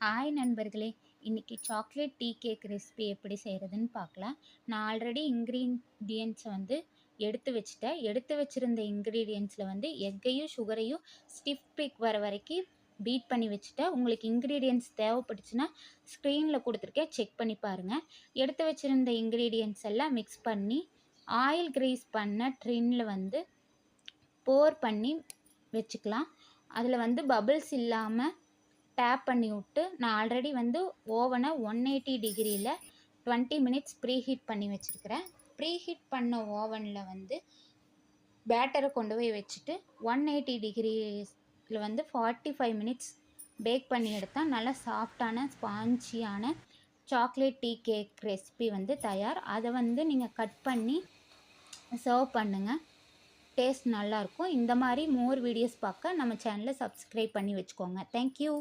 Hi நண்பர்களே! இன்னைக்கு chocolate tea cake recipe எப்படி செய்கிறதுன்னு பார்க்கலாம். நான் ஆல்ரெடி இன்க்ரீடியன்ட்ஸ எடுத்து வச்சுட்டேன். எடுத்து வச்சிருந்த இன்க்ரீடியன்ட்ஸில் எக்கையும், சுகரையும் ஸ்டிஃப் பீக் வர வரைக்கும் பீட் பண்ணி வச்சுட்டேன். உங்களுக்கு இன்க்ரீடியன்ட்ஸ் தேவைப்பட்டுச்சுன்னா ஸ்க்ரீனில் கொடுத்துருக்கேன், செக் பண்ணி பாருங்கள். எடுத்து வச்சிருந்த இன்க்ரீடியன்ட்ஸ் எல்லாம் மிக்ஸ் பண்ணி ஆயில் கிரீஸ் பண்ண ட்ரின்ல போர் பண்ணி வச்சுக்கலாம். அதில் பபிள்ஸ் இல்லாமல் டேப் பண்ணி விட்டு நான் ஆல்ரெடி ஓவனை 180 டிகிரியில் 20 மினிட்ஸ் ப்ரீ ஹீட் பண்ணி வச்சுருக்கிறேன். ப்ரீ ஹீட் பண்ண ஓவனில் பேட்டரை கொண்டு போய் வச்சுட்டு 180 டிகிரியில் 45 மினிட்ஸ் பேக் பண்ணி எடுத்தால் நல்லா சாஃப்டான ஸ்பான்ச்சியான சாக்லேட் டீ கேக் ரெசிபி தயார். அதை நீங்கள் கட் பண்ணி சர்வ் பண்ணுங்கள். டேஸ்ட் நல்லாயிருக்கும். இந்த மாதிரி மோர் வீடியோஸ் பார்க்க நம்ம சேனலை சப்ஸ்கிரைப் பண்ணி வச்சுக்கோங்க. தேங்க்யூ.